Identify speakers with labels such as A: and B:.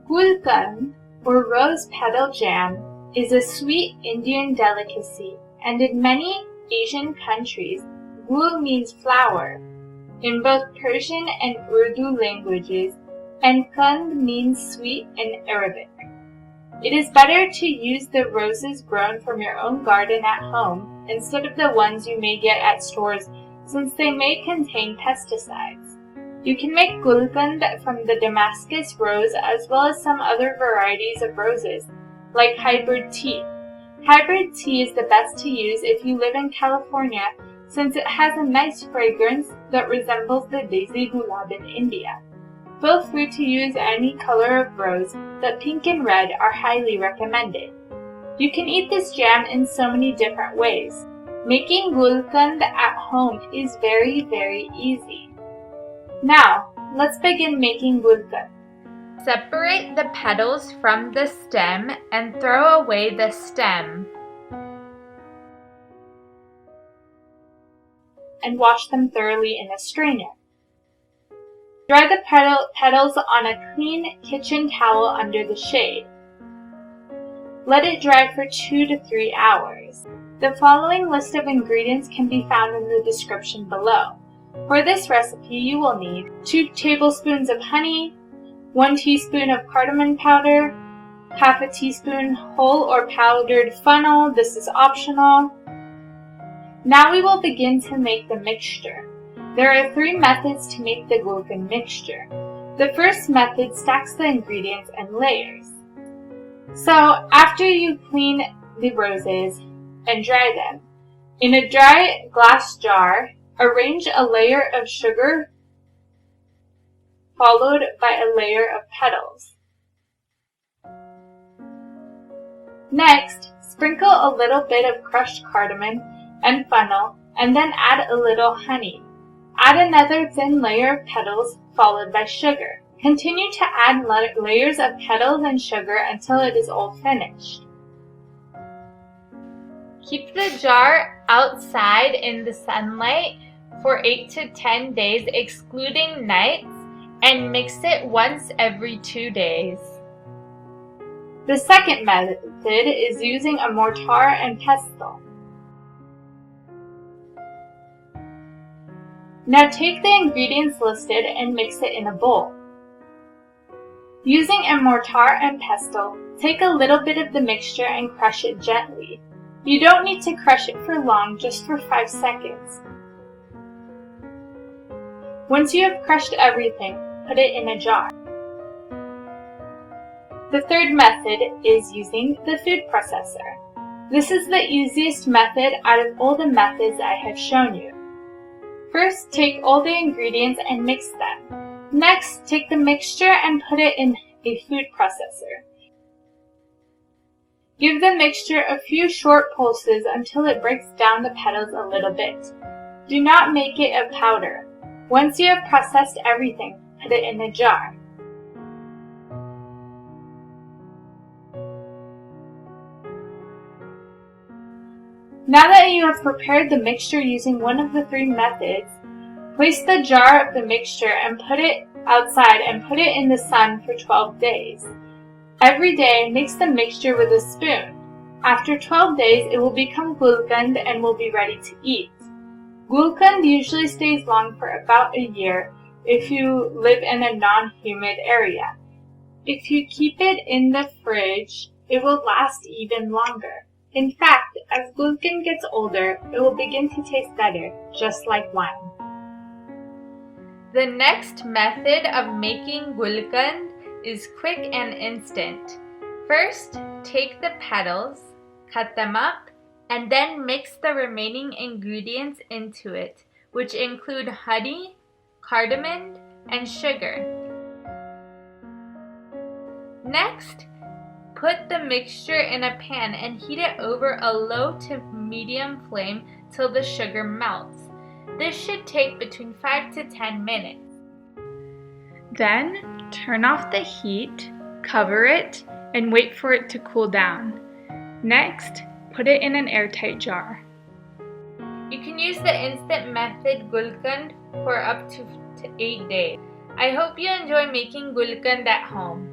A: Gulkand, or rose petal jam, is a sweet Indian delicacy, and in many Asian countries, gul means flower in both Persian and Urdu languages, and kand means sweet in Arabic. It is better to use the roses grown from your own garden at home instead of the ones you may get at stores, since they may contain pesticides. You can make Gulkand from the Damascus Rose as well as some other varieties of roses, like hybrid tea. Hybrid tea is the best to use if you live in California, since it has a nice fragrance that resembles the Desi Gulab in India. Feel free to use any color of rose, but pink and red are highly recommended. You can eat this jam in so many different ways. Making Gulkand at home is very, very easy. Now, let's begin making Gulkand.
B: Separate the petals from the stem and throw away the stem.
A: And wash them thoroughly in a strainer. Dry the petals on a clean kitchen towel under the shade. Let it dry for 2 to 3 hours. The following list of ingredients can be found in the description below. For this recipe, you will need 2 tablespoons of honey, 1 teaspoon of cardamom powder, half a teaspoon whole or powdered fennel. This is optional. Now we will begin to make the mixture. There are 3 methods to make the Gulkand mixture. The first method stacks the ingredients in layers. So after you clean the roses and dry them, in a dry glass jar, arrange a layer of sugar followed by a layer of petals. Next, sprinkle a little bit of crushed cardamom and fennel, and then add a little honey. Add another thin layer of petals followed by sugar. Continue to add layers of petals and sugar until it is all finished.
B: Keep the jar outside in the sunlight for 8 to 10 days excluding nights, and mix it once every 2 days.
A: The second method is using a mortar and pestle. Now take the ingredients listed and mix it in a bowl. Using a mortar and pestle, take a little bit of the mixture and crush it gently. You don't need to crush it for long, just for 5 seconds. Once you have crushed everything, put it in a jar. The third method is using the food processor. This is the easiest method out of all the methods I have shown you. First, take all the ingredients and mix them. Next, take the mixture and put it in a food processor. Give the mixture a few short pulses until it breaks down the petals a little bit. Do not make it a powder. Once you have processed everything, put it in a jar. Now that you have prepared the mixture using one of the 3 methods, place the jar of the mixture and put it outside and put it in the sun for 12 days. Every day, mix the mixture with a spoon. After 12 days, it will become Gulkand and will be ready to eat. Gulkand usually stays long for about a year if you live in a non-humid area. If you keep it in the fridge, it will last even longer. In fact, as Gulkand gets older, it will begin to taste better, just like wine.
B: The next method of making Gulkand is quick and instant. First, take the petals, cut them up, and then mix the remaining ingredients into it, which include honey, cardamom, and sugar. Next, put the mixture in a pan and heat it over a low to medium flame till the sugar melts. This should take between 5 to 10 minutes.
C: Then, turn off the heat, cover it, and wait for it to cool down. Next, put it in an airtight jar.
B: You can use the instant method Gulkand for up to 8 days. I hope you enjoy making Gulkand at home.